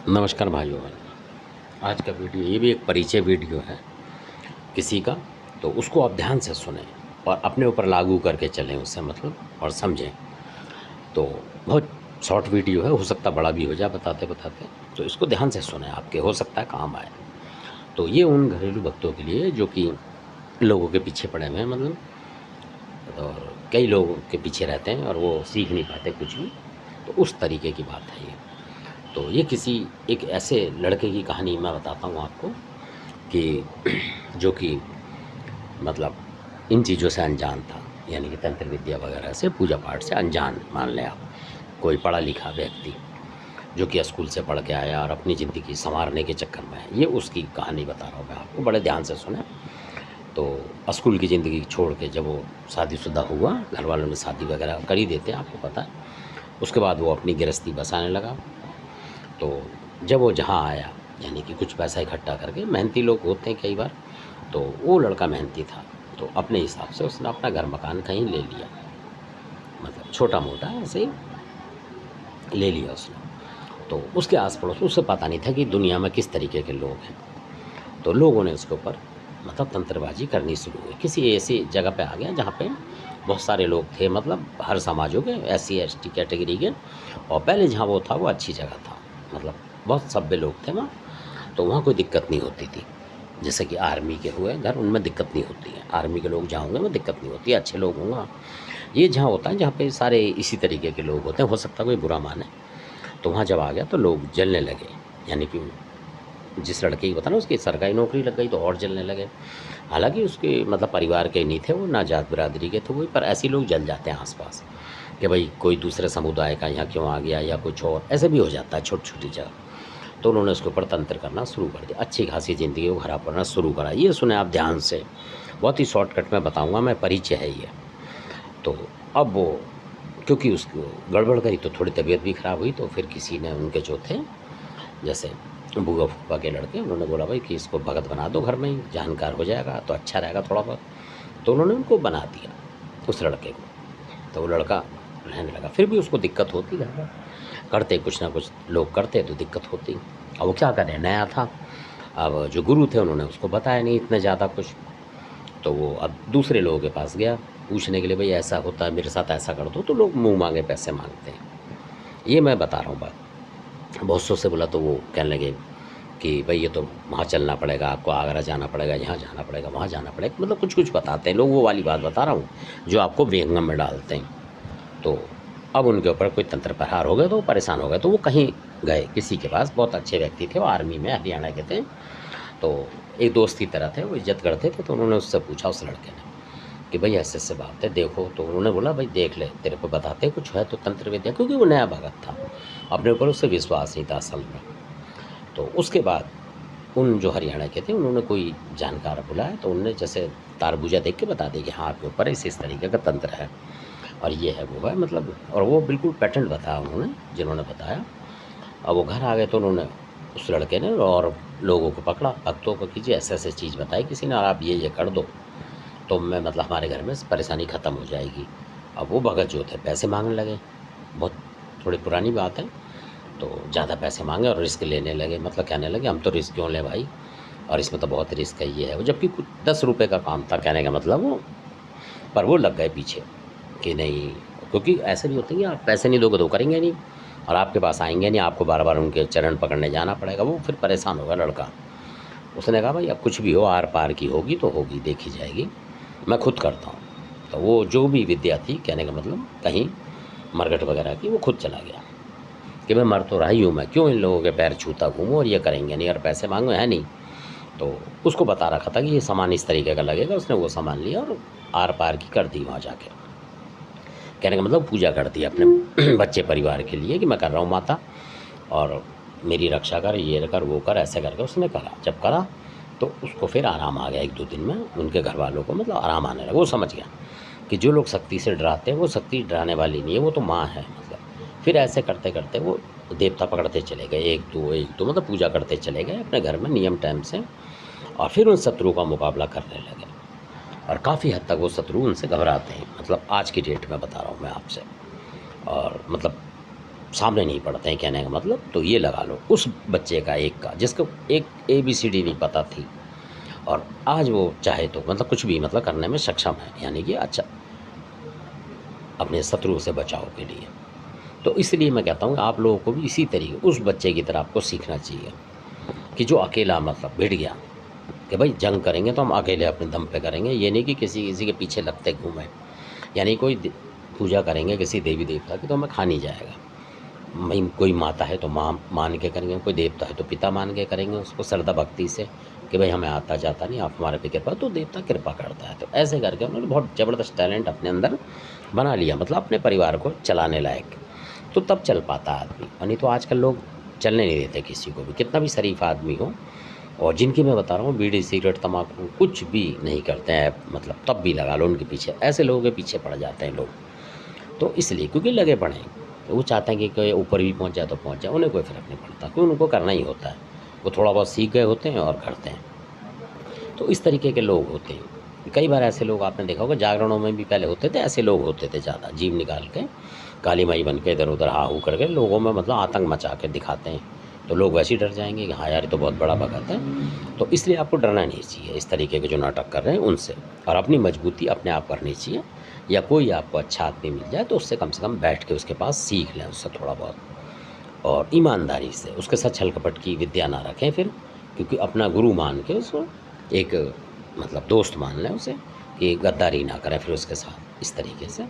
नमस्कार भाइयों बहन। आज का वीडियो ये भी एक परिचय वीडियो है किसी का, तो उसको आप ध्यान से सुनें और अपने ऊपर लागू करके चलें उससे मतलब और समझें। तो बहुत शॉर्ट वीडियो है, हो सकता बड़ा भी हो जाए बताते बताते, तो इसको ध्यान से सुनें, आपके हो सकता है काम आए। तो ये उन घरेलू भक्तों के लिए जो कि लोगों के पीछे पड़े हुए हैं, मतलब और कई लोगों के पीछे रहते हैं और वो सीख नहीं पाते कुछ भी, तो उस तरीके की बात है ये। तो ये किसी एक ऐसे लड़के की कहानी मैं बताता हूँ आपको कि जो कि मतलब इन चीज़ों से अनजान था, यानी कि तंत्र विद्या वगैरह से, पूजा पाठ से अनजान मान लें आप। कोई पढ़ा लिखा व्यक्ति जो कि स्कूल से पढ़ के आया और अपनी ज़िंदगी संवारने के चक्कर में है, ये उसकी कहानी बता रहा हूँ मैं आपको, बड़े ध्यान से सुने। तो स्कूल की ज़िंदगी छोड़ के जब वो शादीशुदा हुआ, घर वालों ने शादी वगैरह कर ही देते हैं, आपको पता है। उसके बाद वो अपनी गृहस्थी बसाने लगा। तो जब वो जहाँ आया, यानी कि कुछ पैसा इकट्ठा करके, मेहनती लोग होते हैं कई बार, तो वो लड़का मेहनती था, तो अपने हिसाब से उसने अपना घर मकान कहीं ले लिया, मतलब छोटा मोटा ऐसे ही ले लिया उसने। तो उसके आस पड़ोस में उसे पता नहीं था कि दुनिया में किस तरीके के लोग हैं। तो लोगों ने उसके ऊपर मतलब तंत्रबाजी करनी शुरू हुई। किसी ऐसी जगह पे आ गया जहाँ पे बहुत सारे लोग थे, मतलब हर समाजों के, SC ST कैटेगरी के। और पहले जहाँ वो था वो अच्छी जगह था, मतलब बहुत सभ्य लोग थे वहाँ, तो वहाँ कोई दिक्कत नहीं होती थी। जैसे कि आर्मी के हुए घर, उनमें दिक्कत नहीं होती है, आर्मी के लोग जहाँ होंगे उनमें दिक्कत नहीं होती है, अच्छे लोग होंगे। ये जहाँ होता है जहाँ पे सारे इसी तरीके के लोग होते हैं, हो सकता है कोई बुरा माने, तो वहाँ जब आ गया तो लोग जलने लगे। यानी कि जिस लड़के की बता ना, उसकी सरकारी नौकरी लग गई तो और जलने लगे। हालांकि उसके मतलब परिवार के नहीं थे वो, ना जात बिरादरी के थे वो, पर ऐसे लोग जल जाते हैं आसपास कि भाई कोई दूसरे समुदाय का यहाँ क्यों आ गया या कुछ और, ऐसे भी हो जाता है छोटी छोटी जगह। तो उन्होंने उसके ऊपर तंत्र करना शुरू कर दिया, अच्छी खासी ज़िंदगी को खराब करना शुरू करा। ये सुने आप ध्यान से, बहुत ही शॉर्टकट में बताऊंगा मैं, परिचय है ये। तो अब वो क्योंकि उसको गड़बड़ करी तो थोड़ी तबीयत भी ख़राब हुई, तो फिर किसी ने उनके जो थे, जैसे बुआ फूफा के लड़के, उन्होंने बोला भाई कि इसको भगत बना दो, घर में ही जानकार हो जाएगा तो अच्छा रहेगा थोड़ा बहुत। तो उन्होंने उनको बना दिया उस लड़के को। तो वो लड़का रहने लगा, फिर भी उसको दिक्कत होती घर में, करते कुछ ना कुछ लोग करते तो दिक्कत होती। अब वो क्या करे, नया था। अब जो गुरु थे उन्होंने उसको बताया नहीं इतने ज़्यादा कुछ, तो वो अब दूसरे लोगों के पास गया पूछने के लिए, भाई ऐसा होता है मेरे साथ, ऐसा कर दो। तो लोग मुंह मांगे पैसे मांगते हैं, ये मैं बता रहा हूँ बात। बहुत सौ से बोला तो वो कहने लगे कि भाई ये तो वहाँ चलना पड़ेगा, आपको आगरा जाना पड़ेगा, यहाँ जाना पड़ेगा, वहाँ जाना पड़ेगा, मतलब कुछ कुछ बताते हैं लोग। वो वाली बात बता रहा हूँ जो आपको व्यंगम में डालते हैं। तो अब उनके ऊपर कोई तंत्र प्रहार हो गया तो वो परेशान हो गए, तो वो कहीं गए किसी के पास, बहुत अच्छे व्यक्ति थे वो, आर्मी में हरियाणा के थे। तो एक दोस्त की तरह थे, वो इज्जत करते थे। तो उन्होंने उससे पूछा उस लड़के ने कि भाई ऐसे ऐसे बात है देखो। तो उन्होंने बोला भाई देख ले, तेरे को बताते कुछ है तो तंत्र विद्या, क्योंकि वो नया भगत था, अपने ऊपर उससे विश्वास नहीं था असल में। तो उसके बाद उन जो हरियाणा के थे उन्होंने कोई जानकार बुलाया, तो उनने जैसे तारबूजा देख के बता दिया कि हाँ आपके ऊपर इस तरीके का तंत्र है और ये है वो है, मतलब। और वो बिल्कुल पैटर्न बताया उन्होंने जिन्होंने बताया। अब वो घर आ गए तो उन्होंने, उस लड़के ने, और लोगों को पकड़ा, भक्तों को, कीजिए ऐसे ऐसे चीज़ बताई किसी ने, और आप ये कर दो तो मैं मतलब हमारे घर में परेशानी ख़त्म हो जाएगी। अब वो भगत जो थे पैसे मांगने लगे, बहुत थोड़ी पुरानी बात है। तो ज़्यादा पैसे मांगे और रिस्क लेने लगे, मतलब कहने लगे हम तो रिस्क क्यों लें भाई, और इसमें तो बहुत रिस्क है, ये है वो, जबकि कुछ 10 रुपये का काम था कहने का मतलब वो। पर वो लग गए पीछे कि नहीं, क्योंकि ऐसे भी होते हैं कि आप पैसे नहीं दोगे तो करेंगे नहीं, और आपके पास आएंगे नहीं, आपको बार बार उनके चरण पकड़ने जाना पड़ेगा। वो फिर परेशान होगा लड़का। उसने कहा भाई अब कुछ भी हो, आर पार की होगी तो होगी, देखी जाएगी, मैं खुद करता हूँ। तो वो जो भी विद्या थी, कहने का मतलब कहीं मरगट वगैरह की, वो खुद चला गया कि मैं मर तो रहा ही हूँ, मैं क्यों इन लोगों के पैर छूता घूमूँ, और ये करेंगे नहीं और पैसे मांगो है नहीं। तो उसको बता रखा था कि ये सामान इस तरीके का लगेगा, उसने वो सामान लिया और आर पार की कर दी वहाँ जाके। कहने का मतलब पूजा कर दी अपने बच्चे परिवार के लिए कि मैं कर रहा हूँ माता, और मेरी रक्षा कर, ये कर वो कर, ऐसे करके उसने करा। जब करा तो उसको फिर आराम आ गया, 1-2 दिन में उनके घर वालों को मतलब आराम आने लगा। वो समझ गया कि जो लोग शक्ति से डराते हैं वो शक्ति डराने वाली नहीं है, वो तो माँ है मतलब। फिर ऐसे करते करते वो देवता पकड़ते चले गए, एक दो मतलब पूजा करते चले गए अपने घर में नियम टाइम से, और फिर उन शत्रु का मुकाबला करने लगे। और काफ़ी हद तक वो शत्रु उनसे घबराते हैं, मतलब आज की डेट में बता रहा हूँ मैं आपसे। और मतलब सामने नहीं पढ़ते हैं, कहने का मतलब। तो ये लगा लो उस बच्चे का एक का, जिसको एक ABCD नहीं पता थी, और आज वो चाहे तो मतलब कुछ भी मतलब करने में सक्षम है, यानी कि अच्छा अपने शत्रु से बचाव के लिए। तो इसलिए मैं कहता हूँ आप लोगों को भी इसी तरीके उस बच्चे की तरह आपको सीखना चाहिए कि जो अकेला मतलब भिड़ गया कि भाई जंग करेंगे तो हम अकेले अपने दम पे करेंगे, ये नहीं कि किसी किसी के पीछे लगते घूमें। यानी कोई पूजा करेंगे किसी देवी देवता की तो हमें खा नहीं जाएगा। भाई कोई माता है तो माँ मान के करेंगे, कोई देवता है तो पिता मान के करेंगे उसको श्रद्धा भक्ति से कि भाई हमें आता जाता नहीं, आप हमारे पे कृपा, तो देवता कृपा करता है। तो ऐसे करके उन्होंने बहुत ज़बरदस्त टैलेंट अपने अंदर बना लिया, मतलब अपने परिवार को चलाने लायक। तो तब चल पाता आदमी, और नहीं तो आजकल लोग चलने नहीं देते किसी को भी, कितना भी शरीफ आदमी हो। और जिनकी मैं बता रहा हूँ बीड़ी सिगरेट तम्बाकू कुछ भी नहीं करते हैं, मतलब तब भी लगा लो उनके पीछे, ऐसे लोगों के पीछे पड़ जाते हैं लोग। तो इसलिए क्योंकि लगे पड़े हैं, तो वो चाहते हैं कि कोई ऊपर भी पहुँच जाए तो पहुँच जाए, उन्हें कोई फ़र्क नहीं पड़ता, क्योंकि उनको करना ही होता है। वो थोड़ा बहुत सीख गए होते हैं और करते हैं। तो इस तरीके के लोग होते हैं। कई बार ऐसे लोग आपने देखा होगा, जागरणों में भी पहले होते थे ऐसे लोग, होते थे ज़्यादा जीव निकाल के काली माई बन के इधर उधर हा हू करके लोगों में मतलब आतंक मचा के दिखाते हैं। तो लोग वैसे ही डर जाएंगे कि हाँ यार ये तो बहुत बड़ा भगत है। तो इसलिए आपको डरना नहीं चाहिए इस तरीके के जो नाटक कर रहे हैं उनसे, और अपनी मजबूती अपने आप करनी चाहिए। या कोई आपको अच्छा आदमी मिल जाए तो उससे कम से कम बैठ के उसके पास सीख लें उससे थोड़ा बहुत, और ईमानदारी से उसके साथ छल कपट की विद्या ना रखें फिर, क्योंकि अपना गुरु मान के उसको एक मतलब दोस्त मान लें उसे, कि गद्दारी ना करें फिर उसके साथ इस तरीके से।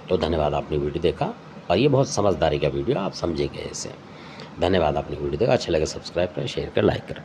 तो धन्यवाद आपने वीडियो देखा, और ये बहुत समझदारी का वीडियो, आप समझेंगे इसे। धन्यवाद आपने वीडियो देखा, अच्छा लगे सब्सक्राइब करें, शेयर करें, लाइक करें।